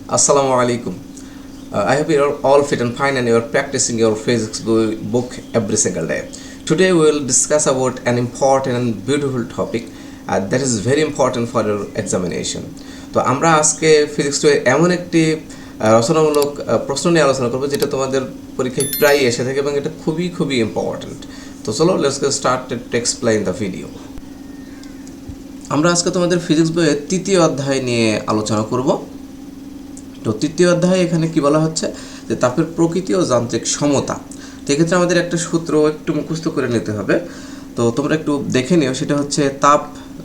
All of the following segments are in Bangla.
Assalamu alaikum. I hope you're all fit and fine and you're practicing your physics book every single day. Today we will discuss about an important and beautiful topic that is very important for your examination. তো আমরা আজকে ফিজিক্স টু এমন একটি রচনামূলক প্রশ্ন নিয়ে আলোচনা করবো যেটা তোমাদের পরীক্ষায় প্রায় এসে থাকে এবং এটা খুবই খুবই ইম্পর্ট্যান্ট। তো চলো let's get started to explain the video. আমরা আজকে তোমাদের ফিজিক্স বইয়ের তৃতীয় অধ্যায় নিয়ে আলোচনা করব। তো তৃতীয় অধ্যায়ে এখানে কি বলা হচ্ছে যে তাপের প্রকৃতি ও যান্ত্রিক সমতা। তো এক্ষেত্রে আমাদের একটা সূত্র একটু মুখস্থ করে নিতে হবে। তো তোমরা একটু দেখে নিও, সেটা হচ্ছে তাপ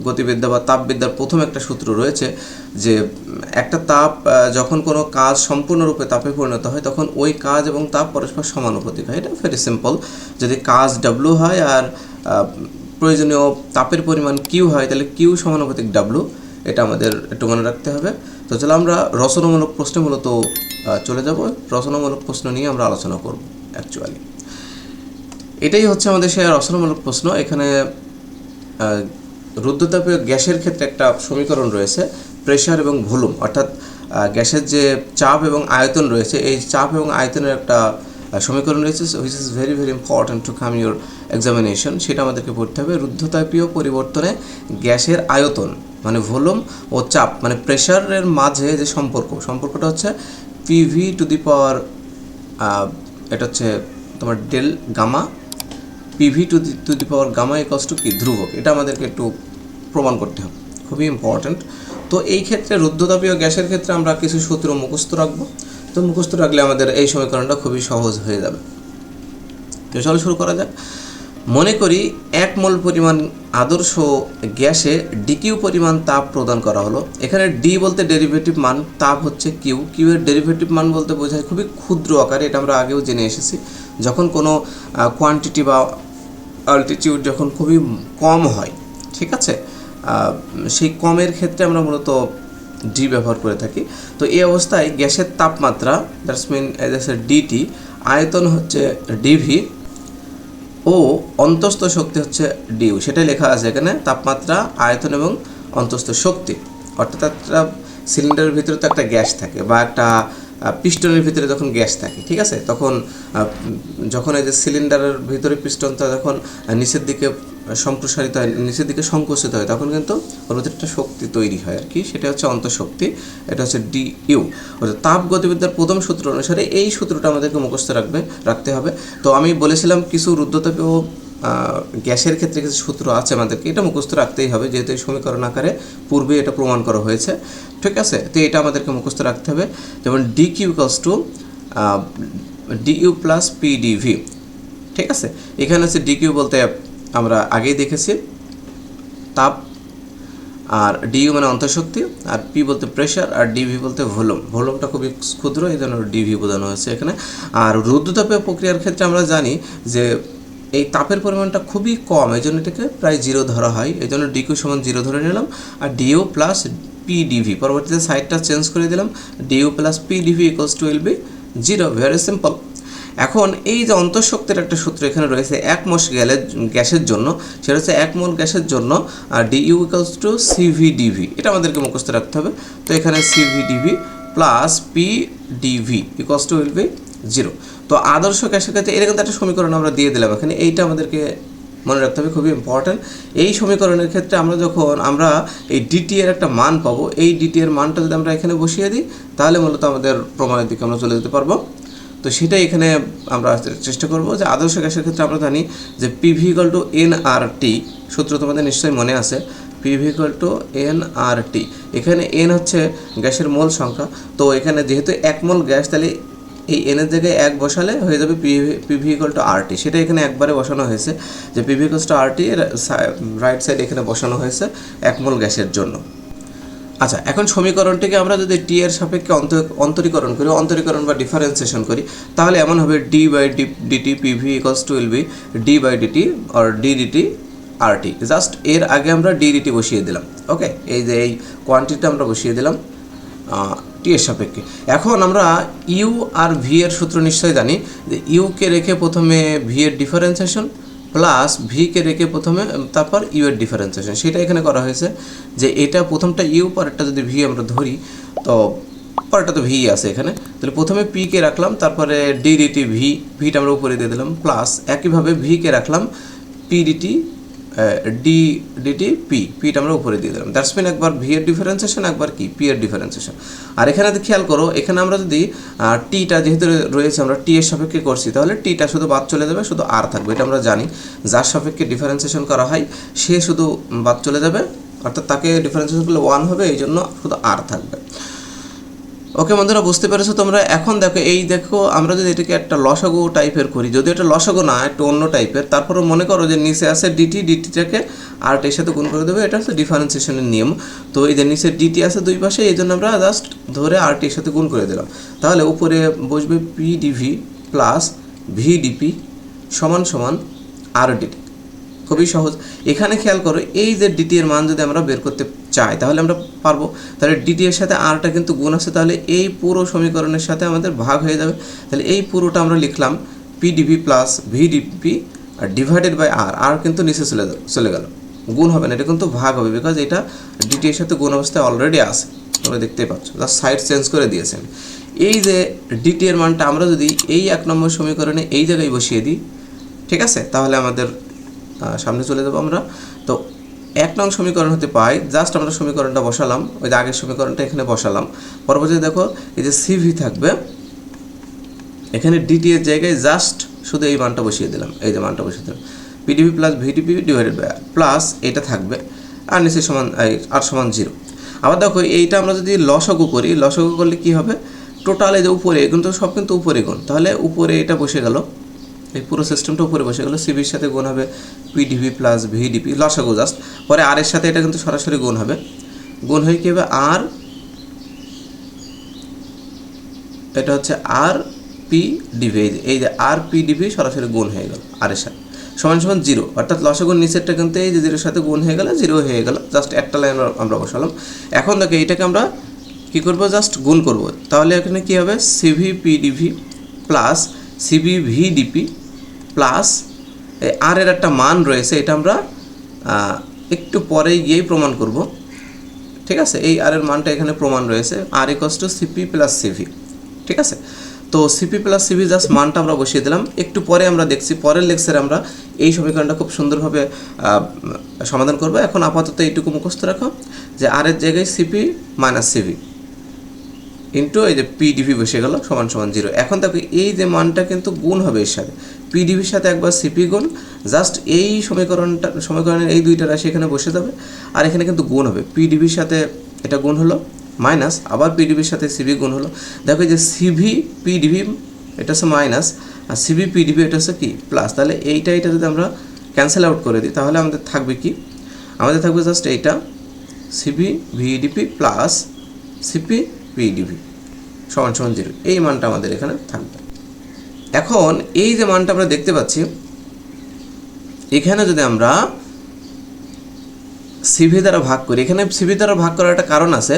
গতিবিদ্যা বা তাপবিদ্যার প্রথম একটা সূত্র রয়েছে যে একটা তাপ যখন কোনো কাজ সম্পূর্ণরূপে তাপে পরিণত হয় তখন ওই কাজ এবং তাপ পরস্পর সমানুপাতিক হয়। এটা ভেরি সিম্পল। যদি কাজ ডাব্লু হয় আর প্রয়োজনীয় তাপের পরিমাণ কিউ হয় তাহলে কিউ সমানুপাতিক ডাব্লু, এটা আমাদের একটু মনে রাখতে হবে। তো চলো আমরা রচনামূলক প্রশ্নে মূলত চলে যাব। রচনামূলক প্রশ্ন নিয়ে আমরা আলোচনা করব। অ্যাকচুয়ালি এটাই হচ্ছে আমাদের সেই রচনামূলক প্রশ্ন। এখানে রুদ্ধতাপীয় গ্যাসের ক্ষেত্রে একটা সমীকরণ রয়েছে, প্রেশার এবং ভলিউম, অর্থাৎ গ্যাসের যে চাপ এবং আয়তন রয়েছে এই চাপ এবং আয়তনের একটা সমীকরণ রয়েছে, which is very very important to come your examination. সেটা আমাদেরকে পড়তে হবে। রুদ্ধতাপীয় পরিবর্তনে গ্যাসের আয়তন মানে ভলিউম ও চাপ মানে প্রেশারের মাঝে যে সম্পর্কটা হচ্ছে পিভি টু দি পাওয়ার, এটা হচ্ছে তোমার ডেল gamma, PV to the power gamma equals to কি ধ্রুবক। এটা আমাদেরকে একটু প্রমাণ করতে হবে, খুবই ইম্পর্ট্যান্ট। তো এই ক্ষেত্রে রুদ্ধতাপীয় গ্যাসের ক্ষেত্রে আমরা কিছু সূত্র মুখস্থ রাখবো। তো মুখস্থ রাখলে আমাদের এই সমীকরণটা খুবই সহজ হয়ে যাবে। তো চলো শুরু করা যাক। মনে করি 1 মোল পরিমাণ আদর্শ গ্যাসে ডিকিউ পরিমাণ তাপ প্রদান করা হলো। এখানে ডি বলতে ডেরিভেটিভ মান, তাপ হচ্ছে কিউ, কিউ এর ডেরিভেটিভ মান বলতে বোঝায় খুবই ক্ষুদ্র আকারে। এটা আমরা আগেও জেনে এসেছি, যখন কোনো কোয়ান্টিটি বা অল্টিটিউড যখন খুবই কম হয়, ঠিক আছে, সেই কমের ক্ষেত্রে আমরা মূলত ডি ব্যবহার করে থাকি। তো এই অবস্থায় গ্যাসের তাপমাত্রা দ্যাটস মিন ডিটি, আয়তন হচ্ছে ডিভি ও অন্তস্থ শক্তি হচ্ছে ডিউ। সেটাই লেখা আছে এখানে, তাপমাত্রা, আয়তন এবং অন্তস্থ শক্তি। অর্থাৎ একটা সিলিন্ডারের ভিতরে তো একটা গ্যাস থাকে বা একটা পিস্টনের ভিতরে যখন গ্যাস থাকে, ঠিক আছে, তখন যখন এই যে সিলিন্ডারের ভিতরে পিস্টনটা যখন নিচের দিকে সম্প্রসারিত হয়, নিচের দিকে সংকুচিত হয়, তখন কিন্তু ওর ভিতরে একটা শক্তি তৈরি হয় আর কি, সেটা হচ্ছে অন্তঃশক্তি। এটা হচ্ছে ডি ইউ। অর্থাৎ তাপ গতিবিদ্যার প্রথম সূত্র অনুসারে এই সূত্রটা আমাদেরকে মুখস্থ রাখতে হবে। তো আমি বলেছিলাম কিছু রুদ্ধতাপীয় গ্যাসের ক্ষেত্রে কিছু সূত্র আছে, আমাদেরকে এটা মুখস্থ রাখতেই হবে, যেহেতু এই সমীকরণ আকারে পূর্বে এটা প্রমাণ করা হয়েছে, ঠিক আছে। তো এটা আমাদেরকে মুখস্থ রাখতে হবে। যেমন D Q equals to D U plus P DV, ঠিক আছে। এখানে হচ্ছে ডি কিউ বলতে আমরা আগেই দেখেছি তাপ, আর ডিইউ মানে অন্তঃশক্তি, আর পি বলতে প্রেশার, আর ডিভি বলতে ভলিউম। ভলিউমটা খুবই ক্ষুদ্র, এই জন্য ডিভি বোঝানো হয়েছে এখানে। আর রুদ্ধতাপীয় প্রক্রিয়ার ক্ষেত্রে আমরা জানি যে এই তাপের পরিমাণটা খুবই কম, এই জন্য এটাকে প্রায় 0 ধরা হয়, এই জন্য ডিকিউ সমান 0 ধরে নিলাম। আর ডিইউ প্লাস পি ডিভি, পরবর্তীতে সাইডটা চেঞ্জ করে দিলাম, DU plus P DV equals to will be 0। Very simple. এখন এই যে অন্তঃশক্তির একটা সূত্র এখানে রয়েছে 1 মোল গ্যাসের জন্য, সেটা হচ্ছে 1 মোল গ্যাসের জন্য DU equals to CV DV, এটা আমাদেরকে মুখস্থ রাখতে হবে। তো এখানে CV DV plus P DV equals to will be 0। তো আদর্শ গ্যাসের ক্ষেত্রে এরকম একটা সমীকরণ আমরা দিয়ে দিলাম এখানে, এইটা আমাদেরকে মনে রাখতে হবে, খুবই ইম্পর্ট্যান্ট। এই সমীকরণের ক্ষেত্রে আমরা এই ডিটি এর একটা মান পাবো, এই ডিটি এর মানটা যদি আমরা এখানে বসিয়ে দিই তাহলে মূলত আমাদের প্রমাণের দিকে আমরা চলে যেতে পারবো। তো সেটাই এখানে আমরা চেষ্টা করব যে আদর্শ গ্যাসের ক্ষেত্রে আমরা জানি যে পিভি ইকুয়াল টু এন আর টি, সূত্র তোমাদের নিশ্চয়ই মনে আছে, পিভি ইকুয়াল টু এন আর টি। এখানে এন হচ্ছে গ্যাসের মোল সংখ্যা। তো এখানে যেহেতু 1 মোল গ্যাস, তাহলে এই এনের জায়গায় 1 বসালে হয়ে যাবে PV equal to R T. সেটা এখানে একবারে বসানো হয়েছে যে PV equal to R T, right side এখানে বসানো হয়েছে 1 মোল গ্যাসের জন্য। আচ্ছা, এখন সমীকরণটিকে আমরা যদি টি এর সাপেক্ষে অন্তরীকরণ বা ডিফারেন্সিয়েশন করি, তাহলে এমন হবে D by DT PV equals to will be D by DT or D DT R T. Just এর আগে আমরা ডি ডিটি বসিয়ে দিলাম, ওকে। এই যে এই কোয়ান্টিটিটা আমরা বসিয়ে দিলাম টি এর সাপেক্ষে। এখন আমরা ইউ আর ভি এর সূত্র নিশ্চয়ই জানি যে ইউকে রেখে প্রথমে ভি এর ডিফারেন্সিয়েশন প্লাস ভিকে রেখে প্রথমে তারপর ইউ এর ডিফারেন্সিয়েশন, সেটা এখানে করা হয়েছে যে এটা প্রথমটা ইউ পরেরটা যদি ভি আমরা ধরি, তো পরেরটা তো ভি আছে এখানে, তাহলে প্রথমে পি কে রাখলাম, তারপরে ডি ডিটি ভি, ভিটা আমরা উপরে দিয়ে দিলাম, প্লাস একইভাবে ভি কে রাখলাম, P DT D DT P, পিটা আমরা উপরে দিয়ে দিলাম। দ্যাটস মিন একবার ভি এর ডিফারেন্সিয়েশন, একবার কি পি এর ডিফারেন্সিয়েশন। আর এখানে খেয়াল করো, এখানে আমরা যদি টিটা যেহেতু রয়েছে আমরা টি এর সাপেক্ষে করছি, তাহলে টিটা শুধু বাদ চলে যাবে, শুধু আর থাকবে। এটা আমরা জানি, যার সাপেক্ষে ডিফারেন্সিয়েশন করা হয় সে শুধু বাদ চলে যাবে, অর্থাৎ তাকে ডিফারেন্সিয়েশন করলে 1 হবে, এই জন্য শুধু আর থাকবে। ওকে বন্ধুরা, বুঝতে পেরেছো তোমরা? এখন দেখো, এই দেখো আমরা যদি এটাকে একটা লসাগু টাইপের করি, যদি এটা লসাগু না একটু অন্য টাইপের, তারপরে মনে করো যে নিচে আছে ডিটি, ডিটিটাকে আরটির সাথে গুণ করে দেবে, এটা হচ্ছে ডিফারেন্সিয়েশনের নিয়ম। তো এই যে নিচে ডিটি আছে দুই পাশে, এই জন্য আমরা জাস্ট ধরে আরটির সাথে গুণ করে দিলাম, তাহলে উপরে বসবে P DV plus V DP সমান সমান আর ডিটি। খুবই সহজ। এখানে খেয়াল করো, এই যে ডিটি এর মান যদি আমরা বের করতে চাই তাহলে আমরা পারবো। তাহলে ডিটি এর সাথে আরটা কিন্তু গুণ আছে, তাহলে এই পুরো সমীকরণের সাথে আমাদের ভাগ হয়ে যাবে। তাহলে এই পুরোটা আমরা লিখলাম P DV plus V D P আর ডিভাইডেড বাই আর, আর কিন্তু নিচে চলে গেল, গুণ হবে না, এটা কিন্তু ভাগ হবে, বিকজ এটা ডিটি এর সাথে গুণ অবস্থায় অলরেডি আছে, তোমরা দেখতেই পাচ্ছ, জাস্ট সাইড চেঞ্জ করে দিয়েছেন। এই যে ডিটি এর মানটা আমরা যদি এই 1 নম্বর সমীকরণে এই জায়গায় বসিয়ে দিই, ঠিক আছে, তাহলে আমাদের সামনে চলে যাবো আমরা। তো 1 নং সমীকরণ হতে পাই, জাস্ট আমরা সমীকরণটা বসালাম, ওই যে আগের সমীকরণটা এখানে বসালাম। পরবর্তীতে দেখো এই যে সিভি থাকবে, এখানে ডিটি এর জায়গায় জাস্ট শুধু এই মানটা বসিয়ে দিলাম, এই যে মানটা বসিয়ে দিলাম, PDP plus VDP divided by R, plus এটা থাকবে আর নিচে সমান আর সমান 0। আবার দেখো এইটা আমরা যদি লসাগু করি, লসাগু করলে কি হবে, টোটাল এই যে উপরে কিন্তু সব কিন্তু উপরে গুণ, তাহলে উপরে এটা বসে গেল, এই পুরো সিস্টেমটা উপরে বসে গেল, সিবির সাথে গুণ হবে পিডিভি প্লাস ভিডিপি লসাগু জাস্ট, পরে আর এর সাথে এটা কিন্তু সরাসরি গুণ হবে, গুণ হয়ে কী হবে আর, এটা হচ্ছে আর পি ডিভি, এই যে আর পি ডিভি সরাসরি গুণ হয়ে গেল আর এর সাথে সমান সমান 0, অর্থাৎ লসাগুর নিচেরটা কিন্তু এই যে 0-এর সাথে গুণ হয়ে গেল, 0 হয়ে গেল, জাস্ট একটা লাইন আমরা বসালাম। এখন দেখো এইটাকে আমরা কী করবো, জাস্ট গুণ করব, তাহলে এখানে কী হবে C V P DV plus C V V D P plus R এর একটা মান রয়েছে, এটা আমরা একটু পরে গিয়েই প্রমাণ করব, ঠিক আছে। এই আর এর মানটা এখানে প্রমাণ রয়েছে, R equals to C P plus C V, ঠিক আছে। তো সিপি প্লাস সিভি জাস্ট মানটা আমরা বসিয়ে দিলাম, একটু পরে আমরা দেখছি, পরের লেকচারে আমরা এই সমীকরণটা খুব সুন্দরভাবে সমাধান করব। এখন আপাতত এইটুকু মুখস্থ রাখো যে আর এর জায়গায় সিপি মাইনাস সিভি ইন্টু এই যে পিডিভি বসে গেল সমান সমান 0। এখন দেখো এই যে মানটা কিন্তু গুণ হবে এর সাথে, পিডিভির সাথে একবার সিপি গুণ, জাস্ট এই সমীকরণের এই দুইটা রাশি এখানে বসে যাবে, আর এখানে কিন্তু গুণ হবে, পিডিভির সাথে এটা গুণ হলো মাইনাস, আবার পিডিভির সাথে সিভি গুণ হলো। দেখো যে সিভি পিডিভি এটা হচ্ছে মাইনাস, আর সিভি পিডিভি এটা হচ্ছে কি প্লাস, তাহলে এইটা যদি আমরা ক্যান্সেল আউট করে দিই তাহলে আমাদের থাকবে কি, আমাদের থাকবে জাস্ট এইটা CV VDP plus CP PDV সমান সমান 0, এই মানটা আমাদের এখানে থাকবে। এখন এই যে মানটা আমরা দেখতে পাচ্ছি, এখানে যদি আমরা সিভি দ্বারা ভাগ করি, এখানে সিভি দ্বারা ভাগ করার একটা কারণ আছে,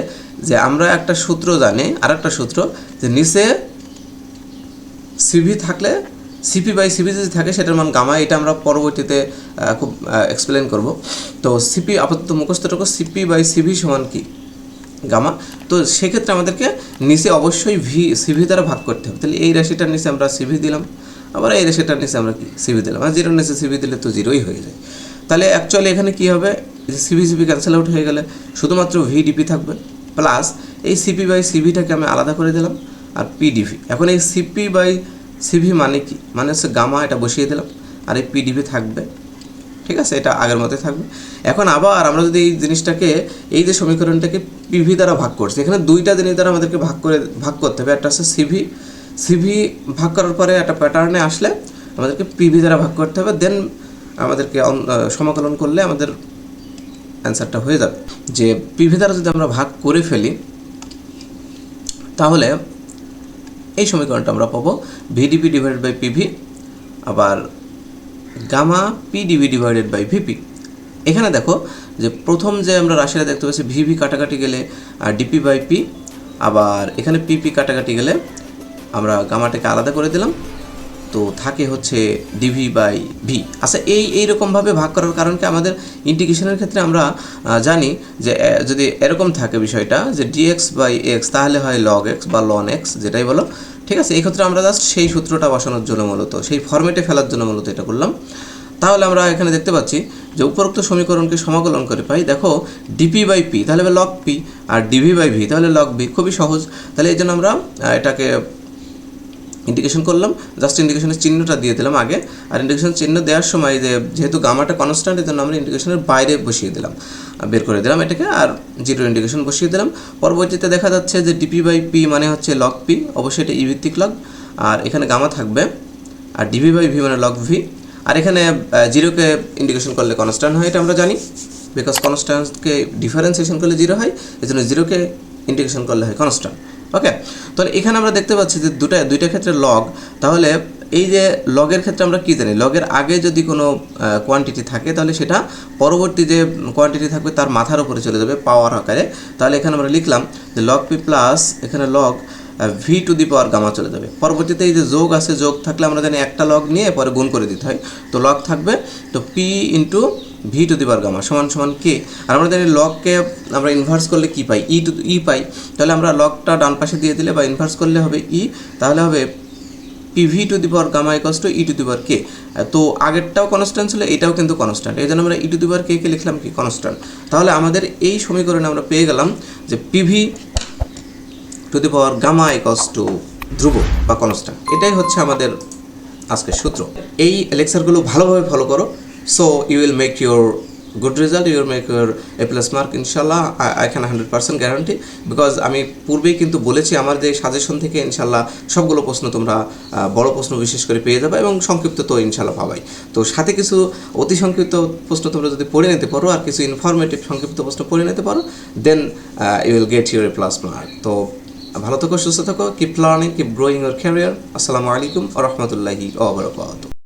যে আমরা একটা সূত্র জানি, আর একটা সূত্র যে নিচে সিভি থাকলে সিপি বাই সিভি যদি থাকে সেটার মান গামা, এটা আমরা পরবর্তীতে খুব এক্সপ্লেন করব। তো সিপি আপাতত মুখস্থ রাখো, সিপি বাই সিভি সমান কি গামা। তো সেক্ষেত্রে আমাদেরকে নিচে অবশ্যই সিভি দ্বারা ভাগ করতে হবে, তাহলে এই রাশিটার নিচে আমরা সিভি দিলাম, আবার এই রাশিটার নিচে আমরা কি সিভি দিলাম, আর 0-এর নিচে সিভি দিলে তো 0ই হয়ে যায়। তাহলে অ্যাকচুয়ালি এখানে কি হবে, সিভি ক্যান্সেল আউট হয়ে গেলে শুধুমাত্র ভিডিপি থাকবে, প্লাস এই সিপি বাই সিভিটাকে আমি আলাদা করে দিলাম, আর পিডিভি। এখন এই সিপি বাই সিভি মানে কি, মানে হচ্ছে গামা, এটা বসিয়ে দিলাম, আর এই পিডিভি থাকবে, ঠিক আছে, এটা আগের মতোই থাকবে। এখন আবার আমরা যদি এই জিনিসটাকে, এই যে সমীকরণটাকে পিভি দ্বারা ভাগ করছি, এখানে দুইটা জিনিস দ্বারা আমাদেরকে ভাগ করতে হবে, একটা হচ্ছে সিভি ভাগ করার পরে একটা প্যাটার্নে আসলে আমাদেরকে পিভি দ্বারা ভাগ করতে হবে, দেন আমাদেরকে সমাকলন করলে আমাদের অ্যান্সারটা হয়ে যাবে। যে পিভি দ্বারা যদি আমরা ভাগ করে ফেলি তাহলে এই সমীকরণটা আমরা পাবো ভিডিপি ডিভাইডেড বাই পিভি, আবার gamma PDV divided by VP. এখানে দেখো যে প্রথম যে আমরা রাশিটা দেখতে পাচ্ছি, ভিভি কাটাকাটি গেলে আর ডিপি বাই পি, আবার এখানে পিপি কাটাকাটি গেলে আমরা গামাটাকে আলাদা করে দিলাম, তো থাকে হচ্ছে ডিভি বাই ভি। আচ্ছা এইরকমভাবে ভাগ করার কারণ কি, আমাদের ইন্টিগ্রেশনের ক্ষেত্রে আমরা জানি যে যদি এরকম থাকে বিষয়টা যে ডিএক্স বাই এক্স তাহলে হয় লগ এক্স বা লন এক্স, যেটাই বলো, ঠিক আছে। এই ক্ষেত্রে আমরা জাস্ট সেই সূত্রটা বসানোর জন্য মূলত, সেই ফরম্যাটে ফেলার জন্য মূলত এটা করলাম। তাহলে আমরা এখানে দেখতে পাচ্ছি যে উপরোক্ত সমীকরণকে সমাকলন করে পাই, দেখো ডিপি বাই পি তাহলে লগ পি, আর ডিভি বাই ভি তাহলে লগ ভি। খুবই সহজ। তাহলে এই জন্য আমরা এটাকে ইন্টিগ্রেশন করলাম, জাস্ট ইন্টিগ্রেশনের চিহ্নটা দিয়ে দিলাম আগে। আর ইন্টিগ্রেশন চিহ্ন দেওয়ার সময় যে যেহেতু গামাটা কনস্ট্যান্ট, এই জন্য আমরা ইন্টিগ্রেশনের বাইরে বসিয়ে দিলাম, বের করে দিলাম এটাকে, আর জিরো ইন্টিগ্রেশন বসিয়ে দিলাম। পরবর্তীতে দেখা যাচ্ছে যে ডিপি বাই পি মানে হচ্ছে লগ পি, অবশ্যই এটা ই ভিত্তিক লগ, আর এখানে গামা থাকবে, আর ডিভি বাই ভি মানে লগ ভি। আর এখানে জিরোকে ইন্টিগ্রেশন করলে কনস্ট্যান্ট হয়, এটা আমরা জানি, বিকজ কনস্ট্যান্টকে ডিফারেন্সিয়েশন করলে জিরো হয়, এই জন্য জিরোকে ইন্টিগ্রেশন করলে হয় কনস্ট্যান্ট। ওকে, তাহলে এখানে আমরা দেখতে পাচ্ছি যে দুইটা ক্ষেত্রে লগ। তাহলে এই যে লগের ক্ষেত্রে আমরা কী জানি, লগের আগে যদি কোনো কোয়ান্টিটি থাকে তাহলে সেটা পরবর্তী যে কোয়ান্টিটি থাকবে তার মাথার উপরে চলে যাবে পাওয়ার আকারে। তাহলে এখানে আমরা লিখলাম যে লগ পি প্লাস এখানে log V to the power gamma চলে যাবে। পরবর্তীতে এই যে যোগ আছে, যোগ থাকলে আমরা জানি একটা লগ নিয়ে পরে গুণ করে দিতে হয়, তো লগ থাকবে, তো P into V to the power gamma সমান সমান কে। আর আমরা জানি লগকে আমরা ইনভার্স করলে কী পাই, ই পাই। তাহলে আমরা লগটা ডান পাশে দিয়ে দিলে বা ইনভার্স করলে হবে ই, তাহলে হবে P V to the power gamma equals to E to the power K. তো আগেরটাও কনস্ট্যান্ট ছিল, এটাও কিন্তু কনস্ট্যান্ট, এই জন্য আমরা ই টু দি পাওয়ার কে লিখলাম কি কনস্ট্যান্ট। তাহলে আমাদের এই সমীকরণে আমরা পেয়ে গেলাম যে P V to the power gamma equals to ধ্রুব বা কনস্ট্যান্ট। এটাই হচ্ছে আমাদের আজকের সূত্র। এই লেকচারগুলো ভালোভাবে ফলো করো, so you will make your good result, you will make your A plus mark ইনশাল্লাহ। আই ক্যান 100% গ্যারান্টি, বিকজ আমি পূর্বেই কিন্তু বলেছি আমার যে সাজেশন থেকে ইনশাল্লাহ সবগুলো প্রশ্ন তোমরা বড় প্রশ্ন বিশেষ করে পেয়ে যাবে, এবং সংক্ষিপ্ত তো ইনশাল্লাহ পাবাই। তো সাথে কিছু অতি সংক্ষিপ্ত প্রশ্ন তোমরা যদি পড়ে নিতে পারো আর কিছু ইনফরমেটিভ সংক্ষিপ্ত প্রশ্ন পড়ে নিতে পারো, then you will get your A plus mark. তো ভালো থাকো, সুস্থ থাকো, keep learning, keep growing your career. আসসালামু আলাইকুম ওয়া রাহমাতুল্লাহি ওয়া বারাকাতুহু।